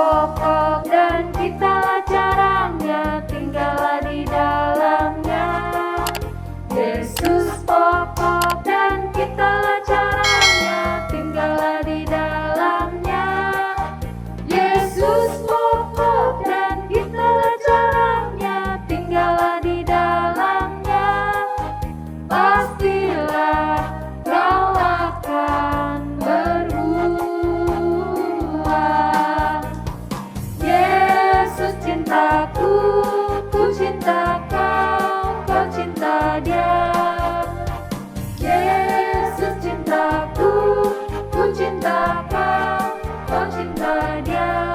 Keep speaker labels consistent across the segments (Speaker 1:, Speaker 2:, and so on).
Speaker 1: pokok dan kitalah caranya, tinggallah di dalamnya. Yesus pokok dan kitalah caranya, tinggallah di dalamnya. Yesus pokok dan kitalah caranya, tinggallah di dalamnya. Pastilah kau akan berbuah. Yesus cintaku, ku cinta kau, kau cinta dia. Yesus cintaku, ku cinta kau, kau cinta dia.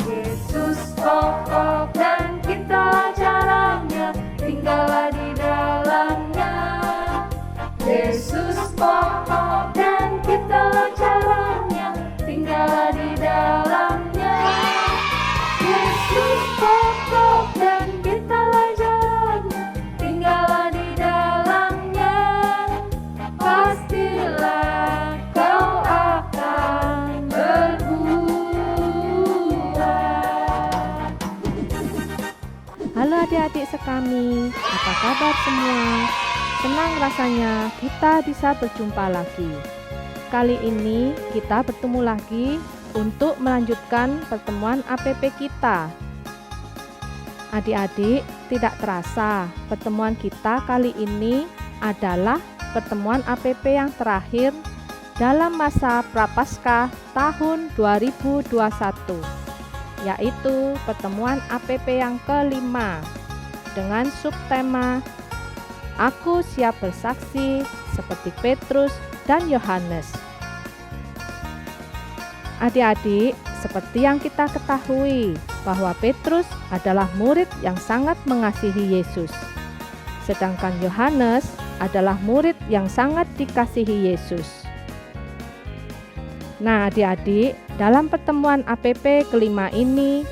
Speaker 1: Yesus pokok dan kitalah caranya, tinggallah di dalamnya. Yesus pokok dan kitalah caranya, tinggallah di dalamnya. Yesus pokok dan kitalah caranya, tinggallah di dalamnya. Pastilah kau akan berbuah.
Speaker 2: Halo adik-adik sekami, apa kabar semua? Senang rasanya kita bisa berjumpa lagi. Kali ini kita bertemu lagi untuk melanjutkan pertemuan APP kita. Adik-adik, tidak terasa pertemuan kita kali ini adalah pertemuan APP yang terakhir dalam masa Prapaskah tahun 2021, yaitu pertemuan APP yang kelima dengan subtema Aku siap bersaksi seperti Petrus dan Yohanes. Adik-adik, seperti yang kita ketahui bahwa Petrus adalah murid yang sangat mengasihi Yesus, sedangkan Yohanes adalah murid yang sangat dikasihi Yesus. Nah, adik-adik, dalam pertemuan APP kelima ini,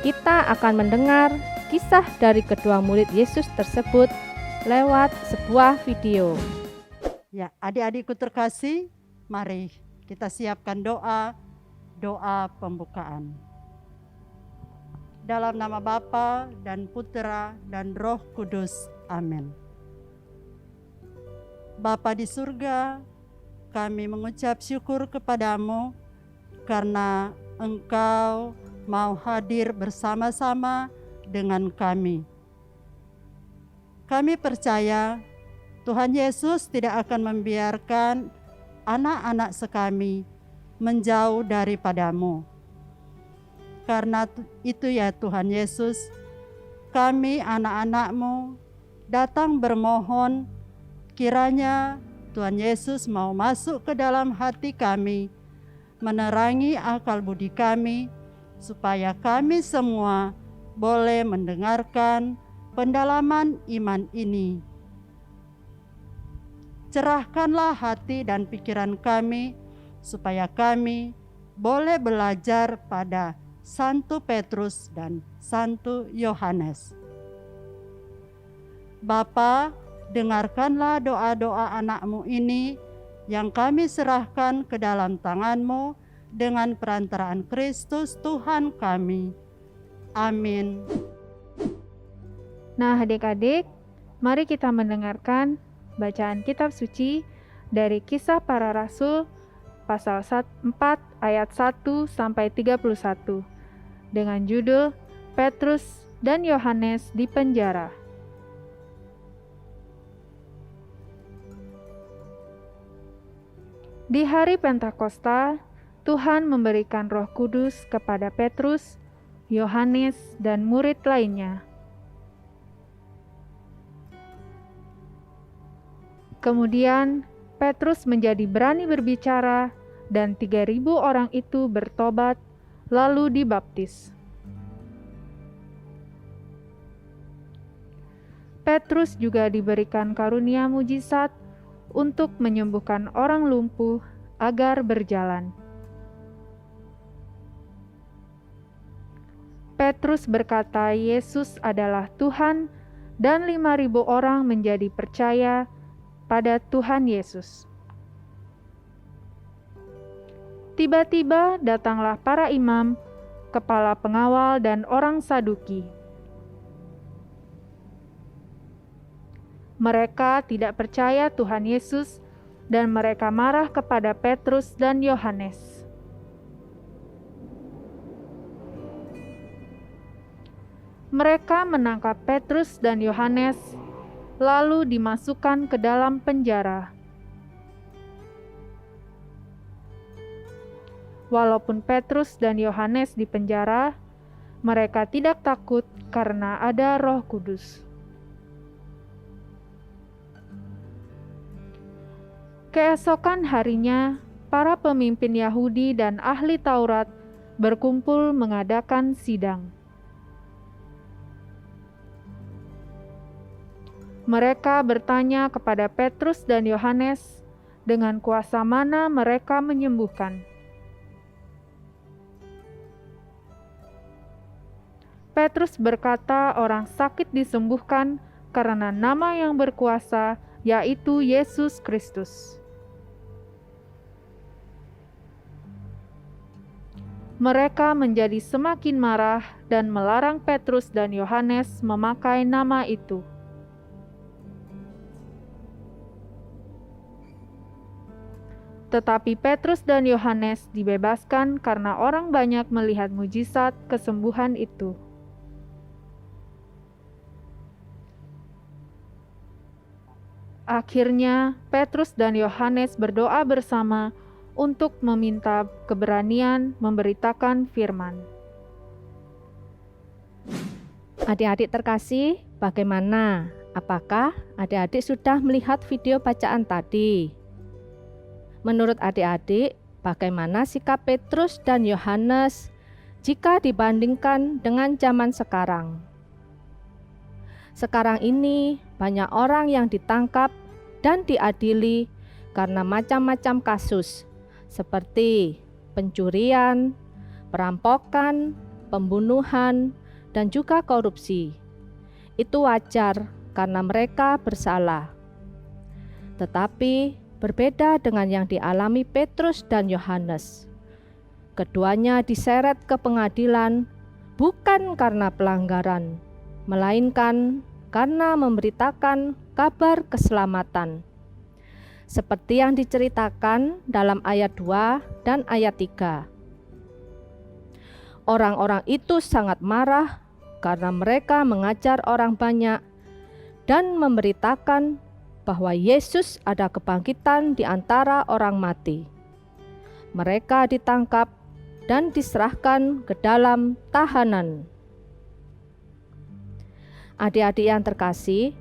Speaker 2: kita akan mendengar kisah dari kedua murid Yesus tersebut lewat sebuah video.
Speaker 3: Ya, adik-adikku terkasih, mari kita siapkan doa pembukaan. Dalam nama Bapa dan Putera dan Roh Kudus. Amin. Bapa di surga, kami mengucap syukur kepadamu karena Engkau mau hadir bersama-sama dengan kami. Kami percaya Tuhan Yesus tidak akan membiarkan anak-anak sekami menjauh daripadamu. Karena itu ya Tuhan Yesus, kami anak-anak-Mu datang bermohon kiranya Tuhan Yesus mau masuk ke dalam hati kami, menerangi akal budi kami, supaya kami semua boleh mendengarkan pendalaman iman ini. Cerahkanlah hati dan pikiran kami, supaya kami boleh belajar pada Santo Petrus dan Santo Yohanes. Bapa, dengarkanlah doa-doa anak-Mu ini yang kami serahkan ke dalam tangan-Mu dengan perantaraan Kristus Tuhan kami. Amin.
Speaker 2: Nah, adik-adik, mari kita mendengarkan bacaan kitab suci dari Kisah Para Rasul pasal 4 ayat 1 sampai 31 dengan judul Petrus dan Yohanes di penjara. Di hari Pentakosta, Tuhan memberikan Roh Kudus kepada Petrus, Yohanes, dan murid lainnya. Kemudian Petrus menjadi berani berbicara dan 3.000 orang itu bertobat lalu dibaptis. Petrus juga diberikan karunia mujizat untuk menyembuhkan orang lumpuh agar berjalan. Petrus berkata Yesus adalah Tuhan dan 5.000 orang menjadi percaya pada Tuhan Yesus. Tiba-tiba datanglah para imam kepala pengawal, dan orang Saduki. Mereka tidak percaya Tuhan Yesus dan mereka marah kepada Petrus dan Yohanes. Mereka menangkap Petrus dan Yohanes, lalu dimasukkan ke dalam penjara. Walaupun Petrus dan Yohanes di penjara, mereka tidak takut karena ada Roh Kudus. Keesokan harinya, para pemimpin Yahudi dan ahli Taurat berkumpul mengadakan sidang. Mereka bertanya kepada Petrus dan Yohanes, dengan kuasa mana mereka menyembuhkan. Petrus berkata orang sakit disembuhkan karena nama yang berkuasa, yaitu Yesus Kristus. Mereka menjadi semakin marah dan melarang Petrus dan Yohanes memakai nama itu. Tetapi Petrus dan Yohanes dibebaskan karena orang banyak melihat mujizat kesembuhan itu. Akhirnya, Petrus dan Yohanes berdoa bersama untuk meminta keberanian memberitakan firman.
Speaker 4: Adik-adik terkasih, bagaimana? Apakah adik-adik sudah melihat video bacaan tadi? Menurut adik-adik, bagaimana sikap Petrus dan Yohanes jika dibandingkan dengan zaman sekarang? Sekarang ini banyak orang yang ditangkap dan diadili karena macam-macam kasus seperti pencurian, perampokan, pembunuhan, dan juga korupsi. Itu wajar karena mereka bersalah. Tetapi berbeda dengan yang dialami Petrus dan Yohanes. Keduanya diseret ke pengadilan bukan karena pelanggaran, melainkan karena memberitakan kabar keselamatan. Seperti yang diceritakan dalam ayat 2 dan ayat 3. Orang-orang itu sangat marah karena mereka mengajar orang banyak dan memberitakan bahwa Yesus ada kebangkitan di antara orang mati. Mereka ditangkap dan diserahkan ke dalam tahanan. Adik-adik yang terkasih,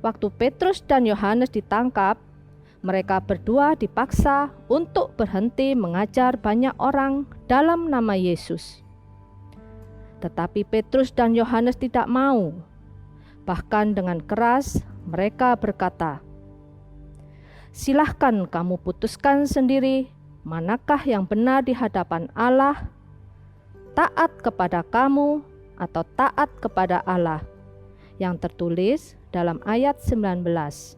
Speaker 4: waktu Petrus dan Yohanes ditangkap, mereka berdua dipaksa untuk berhenti mengajar banyak orang dalam nama Yesus. Tetapi Petrus dan Yohanes tidak mau. Bahkan dengan keras mereka berkata, "Silahkan kamu putuskan sendiri manakah yang benar di hadapan Allah, taat kepada kamu atau taat kepada Allah," yang tertulis dalam ayat 19.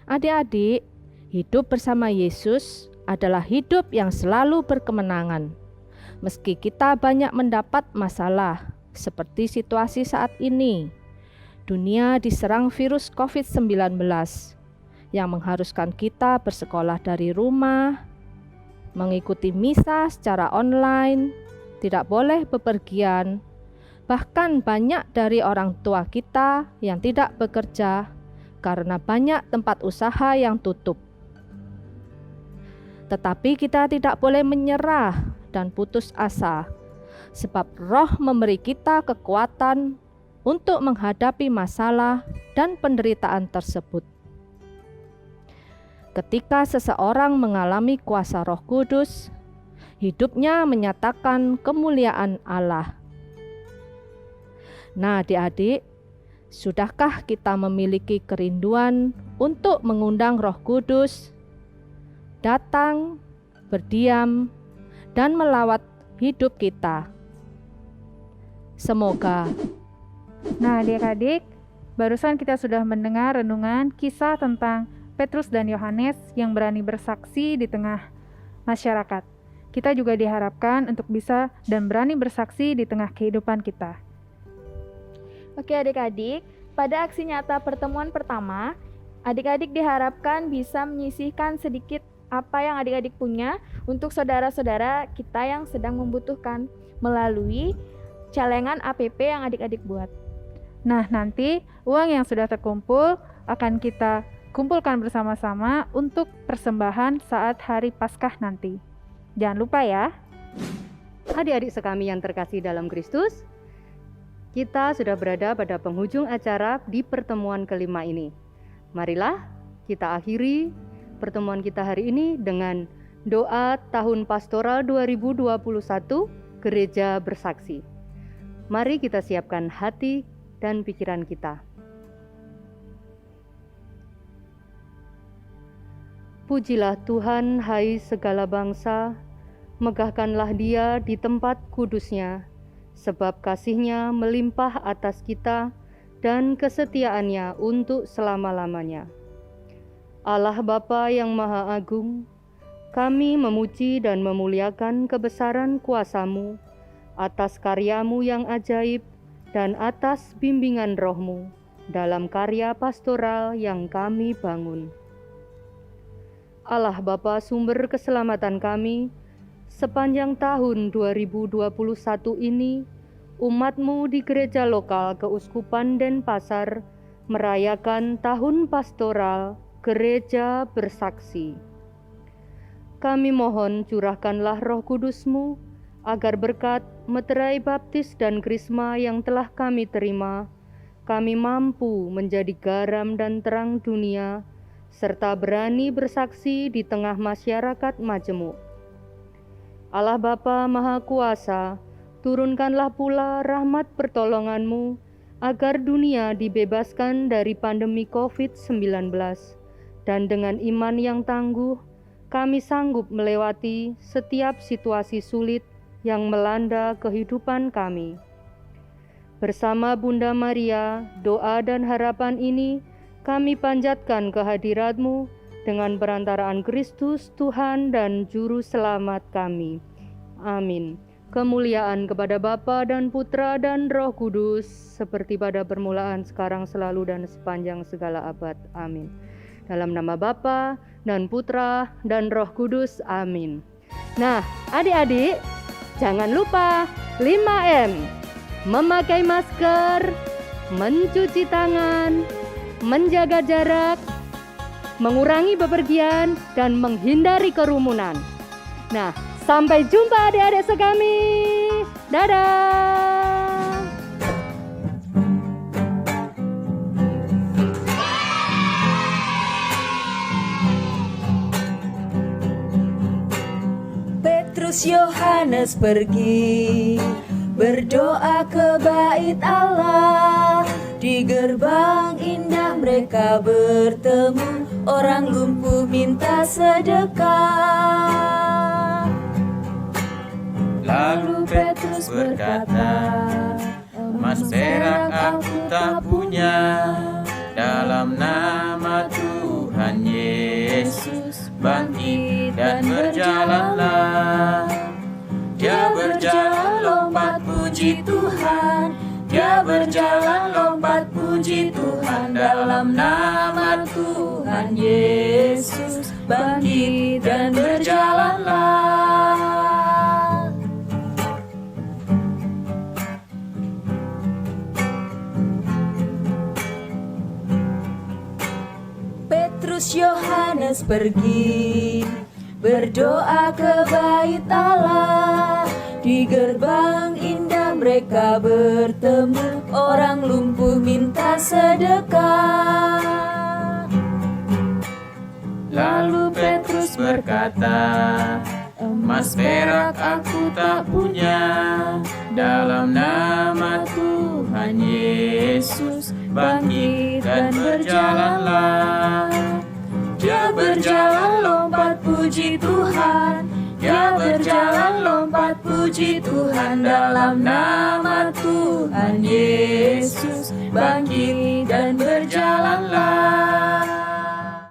Speaker 4: Adik-adik, hidup bersama Yesus adalah hidup yang selalu berkemenangan. Meski kita banyak mendapat masalah, seperti situasi saat ini, dunia diserang virus COVID-19 yang mengharuskan kita bersekolah dari rumah, mengikuti misa secara online, tidak boleh bepergian. Bahkan banyak dari orang tua kita yang tidak bekerja karena banyak tempat usaha yang tutup. Tetapi kita tidak boleh menyerah dan putus asa, sebab Roh memberi kita kekuatan untuk menghadapi masalah dan penderitaan tersebut. Ketika seseorang mengalami kuasa Roh Kudus, hidupnya menyatakan kemuliaan Allah. Nah, adik-adik, sudahkah kita memiliki kerinduan untuk mengundang Roh Kudus datang, berdiam, dan melawat hidup kita? Semoga.
Speaker 2: Nah, adik-adik, barusan kita sudah mendengar renungan kisah tentang Petrus dan Yohanes yang berani bersaksi di tengah masyarakat. kita juga diharapkan untuk bisa dan berani bersaksi di tengah kehidupan kita.
Speaker 5: Oke adik-adik, pada aksi nyata pertemuan pertama, adik-adik diharapkan bisa menyisihkan sedikit apa yang adik-adik punya untuk saudara-saudara kita yang sedang membutuhkan melalui celengan APP yang adik-adik buat.
Speaker 2: Nah, nanti uang yang sudah terkumpul akan kita kumpulkan bersama-sama untuk persembahan saat hari Paskah nanti. Jangan lupa ya.
Speaker 6: Adik-adik sekami yang terkasih dalam Kristus, kita sudah berada pada penghujung acara di pertemuan kelima ini. Marilah kita akhiri pertemuan kita hari ini dengan doa tahun pastoral 2021 Gereja Bersaksi. Mari kita siapkan hati dan pikiran kita. Pujilah Tuhan, hai segala bangsa, megahkanlah Dia di tempat kudusnya, sebab kasih-Nya melimpah atas kita dan kesetiaan-Nya untuk selama-lamanya. Allah Bapa yang Maha Agung, kami memuji dan memuliakan kebesaran kuasa-Mu atas karya-Mu yang ajaib dan atas bimbingan Roh-Mu dalam karya pastoral yang kami bangun. Allah Bapa sumber keselamatan kami, sepanjang tahun 2021 ini, umat-Mu di gereja lokal Keuskupan Denpasar merayakan tahun pastoral Gereja Bersaksi. Kami mohon curahkanlah Roh Kudus-Mu agar berkat meterai baptis dan krisma yang telah kami terima, kami mampu menjadi garam dan terang dunia, serta berani bersaksi di tengah masyarakat majemuk. Allah Bapa Maha Kuasa, turunkanlah pula rahmat pertolongan-Mu agar dunia dibebaskan dari pandemi COVID-19, dan dengan iman yang tangguh, kami sanggup melewati setiap situasi sulit yang melanda kehidupan kami. Bersama Bunda Maria, doa dan harapan ini kami panjatkan kehadirat-Mu dengan perantaraan Kristus Tuhan dan Juru Selamat kami. Amin. Kemuliaan kepada Bapa dan Putra dan Roh Kudus, seperti pada permulaan, sekarang, selalu, dan sepanjang segala abad. Amin. Dalam nama Bapa dan Putra dan Roh Kudus. Amin. Nah, adik-adik, jangan lupa 5M. Memakai masker, mencuci tangan, menjaga jarak, mengurangi bepergian, dan menghindari kerumunan. Nah, sampai jumpa adik-adik sekami. Dadah.
Speaker 1: Petrus Yohanes pergi berdoa ke bait Allah. Di gerbang indah mereka bertemu, orang lumpuh minta sedekah. Lalu Petrus berkata, emas perak aku tak punya, dalam nama Tuhan Yesus bangkit dan berjalanlah. Dia berjalan lompat puji Tuhan, dia berjalan lompat puji Tuhan, dalam nama Tuhan Yesus bangkit dan berjalanlah. Petrus Yohanes pergi berdoa ke bait Allah. Di gerbang indah mereka bertemu, orang lumpuh minta sedekah. Lalu Petrus berkata, emas perak aku tak punya, dalam nama Tuhan Yesus bangkit dan berjalanlah. Dia berjalan lompat puji Tuhan, dia berjalan lompat puji Tuhan, dalam nama Tuhan Yesus bangkit dan berjalan.